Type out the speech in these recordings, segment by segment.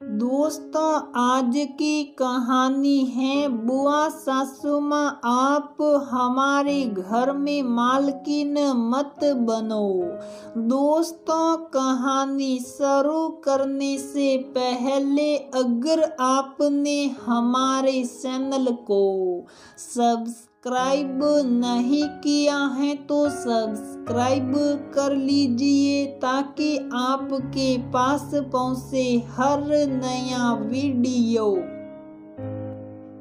दोस्तों, आज की कहानी है बुआ सासू माँ आप हमारे घर में मालकिन मत बनो। दोस्तों, कहानी शुरू करने से पहले अगर आपने हमारे चैनल को सब्सक्राइब नहीं किया है तो सब्सक्राइब कर लीजिए ताकि आपके पास पहुंचे हर नया वीडियो।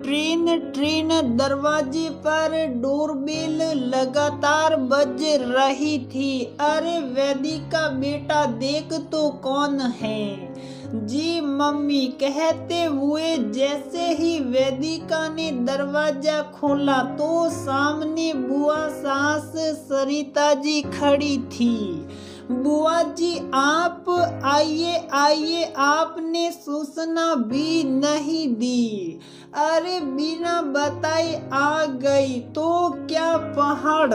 ट्रेन दरवाजे पर डोरबेल लगातार बज रही थी। अरे वेदिका बेटा, देख तो कौन है। जी मम्मी कहते हुए जैसे ही वेदिका ने दरवाजा खोला तो सामने बुआ सास सरिता जी खड़ी थी। बुआ जी आप आइए आइए, आपने सूचना भी नहीं दी। अरे बिना बताए आ गई तो क्या पहाड़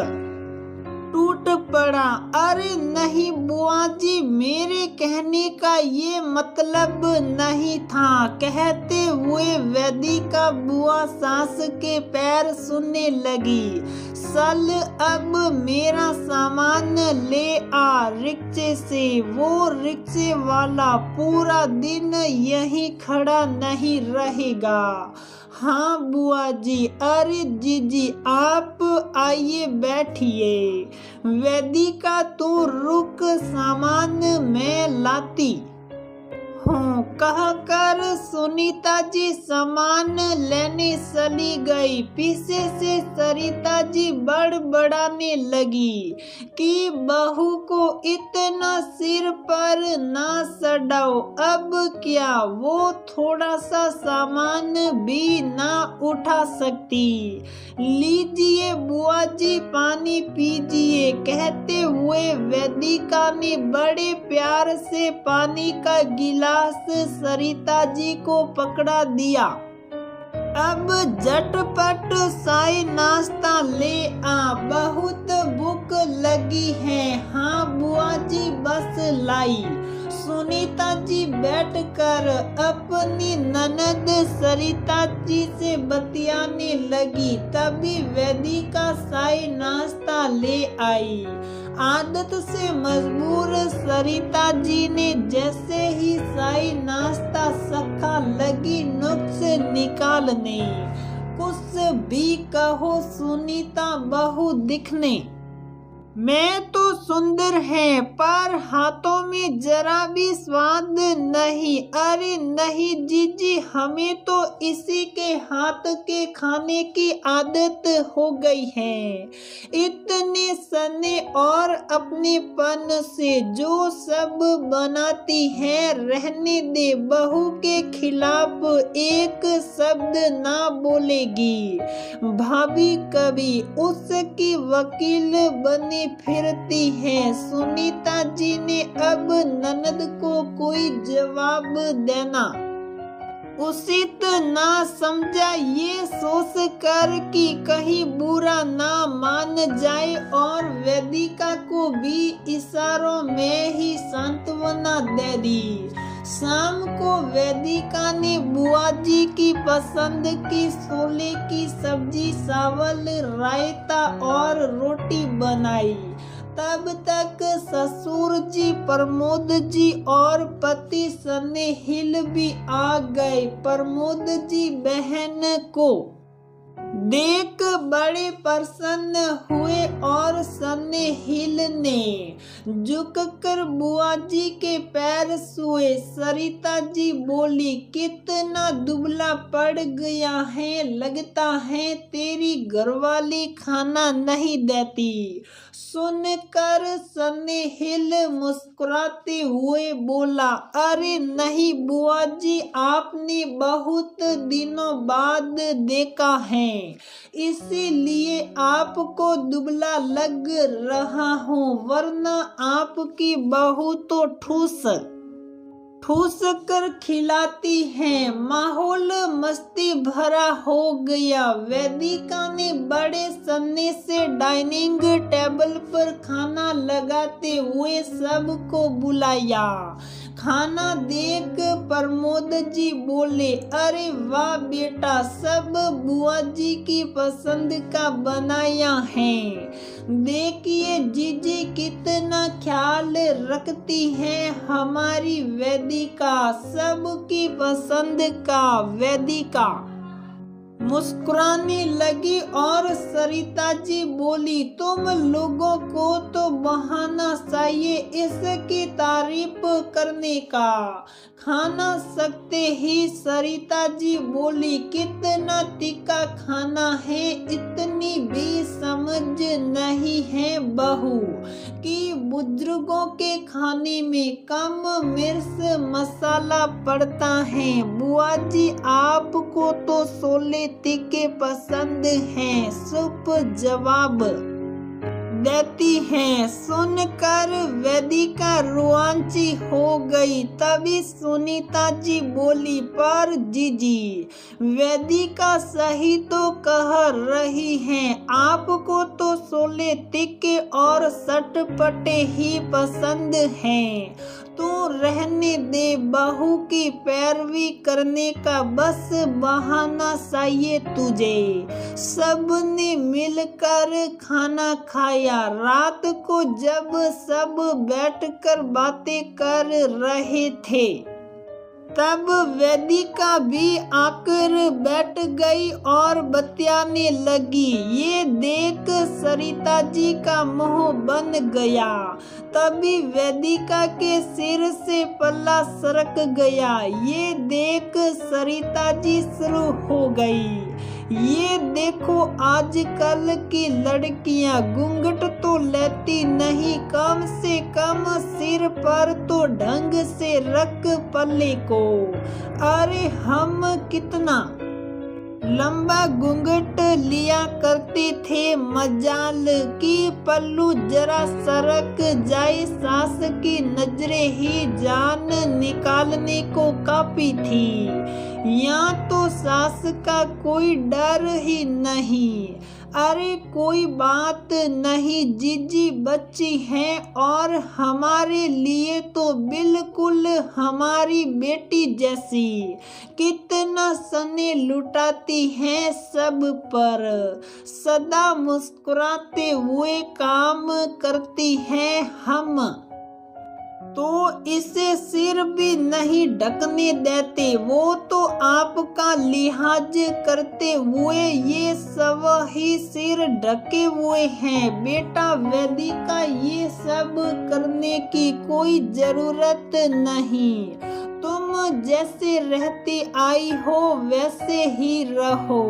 टूट पड़ा। अरे नहीं बुआ जी, मेरे कहने का ये मतलब नहीं था। कहते हुए वेदिका बुआ सास के पैर सुनने लगी। चल अब मेरा सामान ले आ रिक्शे से। वो रिक्शे वाला पूरा दिन यहीं खड़ा नहीं रहेगा। हाँ बुआ जी। अरे जीजी आप आइए बैठिए। वेदिका तू रुक, सामान मैं लाती हूँ कहकर सुनीता जी सामान लेने चली गई। पीछे से सरिता जी बड़बड़ाने लगी कि बहू को इतना सिर पर ना चढ़ाओ। अब क्या वो थोड़ा सा सामान भी ना उठा सकती। लीजिए बुआ जी पानी पीजिए। कहते हुए वेदिका ने बड़े प्यार से पानी का गिलास सरिता जी को पकड़ा दिया। अब झटपट चाय नाश्ता ले आ, बहुत भूख लगी है। हाँ बुआ जी बस लाई। सुनीता जी बैठकर अपनी ननद सरिता जी से बतियाने लगी। तभी वेदिका चाय नाश्ता ले आई। आदत से मजबूर सरिता जी ने जैसे ही चाय नाश्ता चखा लगी नुक्स निकालने। कुछ भी कहो सुनीता बहू दिखने मैं तो सुंदर है, पर हाथों में जरा भी स्वाद नहीं। अरे नहीं जीजी, हमें तो इसी के हाथ के खाने की आदत हो गई है। इतने सने और अपनेपन से जो सब बनाती है रहने दे। बहू के खिलाफ एक शब्द ना बोलेगी। भाभी कभी उसकी वकील बने फिरती है। सुनीता जी ने अब ननद को कोई जवाब देना उचित ना समझा, ये सोच कर कि कहीं बुरा ना मान जाए, और वेदिका को भी इशारों में ही सांत्वना दे दी। शाम को वेदिका ने बुआ जी की पसंद की छोले की सब्जी, चावल, रायता और रोटी बनाई। तब तक ससुर जी, प्रमोद जी और पति स्नेहिल भी आ गए। प्रमोद जी बहन को देख बड़े प्रसन्न हुए और स्नेहिल ने झुककर बुआ जी के पैर छुए। सरिता जी बोली, कितना दुबला पड़ गया है, लगता है तेरी घरवाली खाना नहीं देती। सुनकर स्नेहिल मुस्कुराते हुए बोला, अरे नहीं बुआ जी, आपने बहुत दिनों बाद देखा है, इसीलिए आपको दुबला लग रहा हूँ, वरना आपकी बहू तो ठूस कर खिलाती है। माहौल मस्ती भरा हो गया। वेदिका ने बड़े सन्ने से डाइनिंग टेबल पर खाना लगाते हुए सबको बुलाया। खाना देख प्रमोद जी बोले, अरे वाह बेटा, सब बुआ जी की पसंद का बनाया है। देखिए जीजी कितना ख्याल रखती हैं हमारी वेदिका, सबकी पसंद का। वेदिका मुस्कुराने लगी और सरिता जी बोली, तुम लोगों को तो बहाना चाहिए इसकी तारीफ करने का। खाना सकते ही सरिता जी बोली, कितना तीखा खाना है, इतनी भी समझ नहीं है बहू कि बुजुर्गों के खाने में कम मिर्च मसाला पड़ता है। बुआ जी आपको तो सोले तीखे पसंद हैं, चुप जवाब देती हैं। सुनकर वेदिका रोमांची हो गई। तभी सुनीता जी बोली, पर जीजी वेदिका सही तो कह रही हैं, आपको तो सोले तीखे और चटपटे ही पसंद हैं। तू रहने दे, बहू की पैरवी करने का बस बहाना चाहिए तुझे। सबने मिलकर खाना खाया। रात को जब सब बैठकर बातें कर रहे थे तब वेदिका भी आकर बैठ गई और बतियाने लगी। ये देख सरिता जी का मुंह बन गया। तभी वेदिका के सिर से पल्ला सरक गया। ये देख सरिता जी शुरू हो गई, ये देखो आजकल की लड़कियां घूंघट तो लेती नहीं, कम से कम सिर पर तो ढंग से रख पल्ले को। अरे हम कितना लंबा घूंघट लिया करते थे, मजाल की पल्लू जरा सरक जाए, सास की नजरें ही जान निकालने को काफी थी। यहाँ तो सास का कोई डर ही नहीं। अरे कोई बात नहीं, जीजी बच्ची हैं और हमारे लिए तो बिल्कुल हमारी बेटी जैसी। कितना सने लुटाती हैं सब पर, सदा मुस्कुराते हुए काम करती हैं हम तो इसे सिर भी नहीं ढकने देते। वो तो आपका लिहाज करते हुए ये सब ही सिर ढके हुए हैं। बेटा वेदिका, ये सब करने की कोई जरूरत नहीं। तुम जैसे रहती आई हो वैसे ही रहो।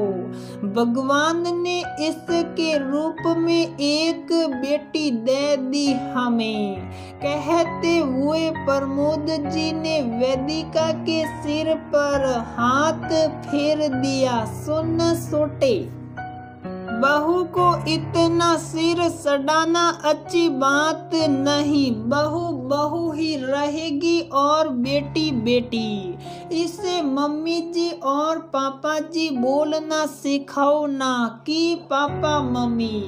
भगवान ने इसके रूप में एक बेटी दे दी हमें। कहते हुए प्रमोद जी ने वेदिका के सिर पर हाथ फेर दिया। सुन सोटे, बहू को इतना सिर सड़ाना अच्छी बात नहीं। बहू बहू ही रहेगी और बेटी बेटी। इसे मम्मी जी और पापा जी बोलना सिखाओ ना कि पापा मम्मी।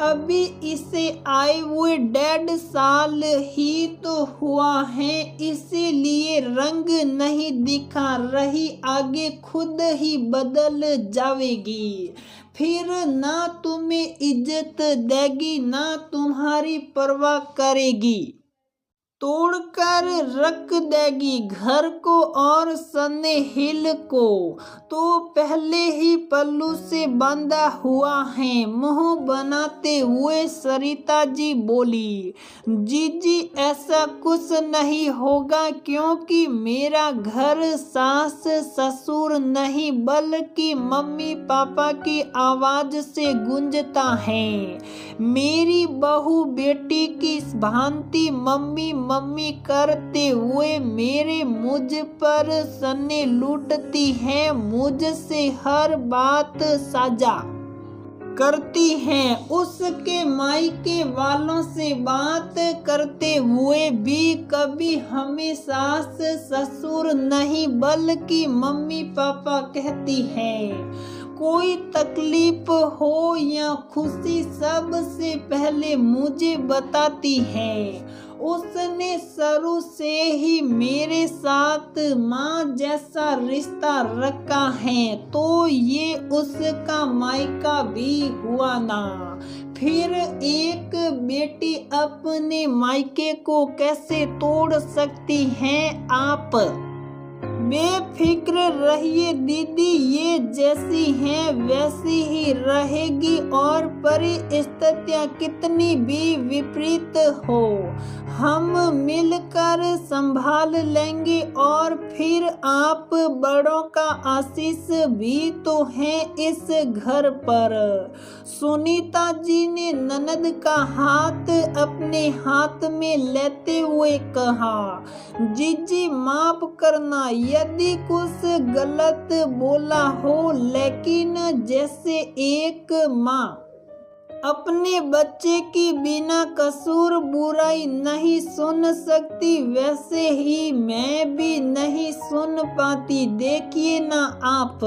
अभी इसे आए हुए 1.5 साल ही तो हुआ है, इसीलिए रंग नहीं दिखा रही, आगे खुद ही बदल जाएगी। फिर ना तुम्हें इज्जत देगी ना तुम्हारी परवाह करेगी, तोड़कर रख देगी घर को और सने हिल को तो पहले ही पल्लू से बांधा हुआ है। मुंह बनाते हुए सरिता जी बोली, जीजी ऐसा कुछ नहीं होगा, क्योंकि मेरा घर सास ससुर नहीं बल्कि मम्मी पापा की आवाज से गूंजता है। मेरी बहू बेटी की भांति मम्मी मम्मी करते हुए मेरे मुझ पर सने लूटती हैं, मुझसे हर बात साझा करती हैं। उसके मायके वालों से बात करते हुए भी कभी हमें सास ससुर नहीं बल्कि मम्मी पापा कहती हैं। कोई तकलीफ हो या खुशी सबसे पहले मुझे बताती है। उसने शुरू से ही मेरे साथ माँ जैसा रिश्ता रखा है, तो ये उसका मायका भी हुआ ना। फिर एक बेटी अपने मायके को कैसे तोड़ सकती हैं आप? बेफिक्र रहिए दीदी, ये जैसी हैं वैसी ही रहेगी, और परिस्थितियाँ कितनी भी विपरीत हो हम मिलकर संभाल लेंगे। और फिर आप बड़ों का आशीष भी तो है इस घर पर। सुनीता जी ने ननद का हाथ अपने हाथ में लेते हुए कहा, जीजी माफ करना यदि कुछ गलत बोला हो, लेकिन जैसे एक माँ अपने बच्चे की बिना कसूर बुराई नहीं सुन सकती, वैसे ही मैं भी नहीं सुन पाती। देखिए ना आप,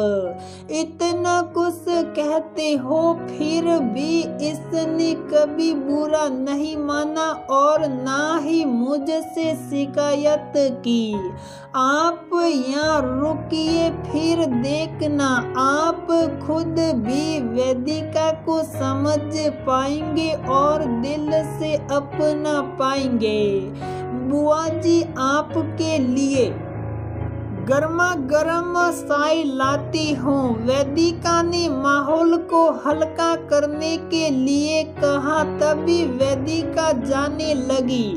इतना कुछ कहते हो फिर भी इसने कभी बुरा नहीं माना और ना ही मुझसे शिकायत की। आप यहाँ रुकिए, फिर देखना आप खुद भी वेदिका को समझ पाएंगे और दिल से अपना पाएंगे। बुआ जी आपके लिए गर्मा गर्म चाय लाती हूँ। वेदिका ने माहौल को हल्का करने के लिए कहा। तभी वेदिका जाने लगी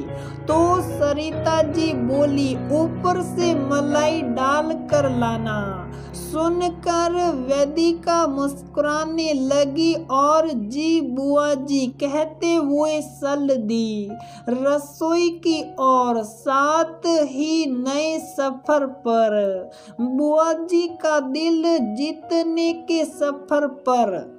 तो सरिता जी बोली, ऊपर से मलाई डाल कर लाना। सुनकर वेदिका मुस्कुराने लगी और जी बुआ जी कहते हुए चल दी रसोई की ओर, साथ ही नए सफर पर, बुआ जी का दिल जीतने के सफर पर।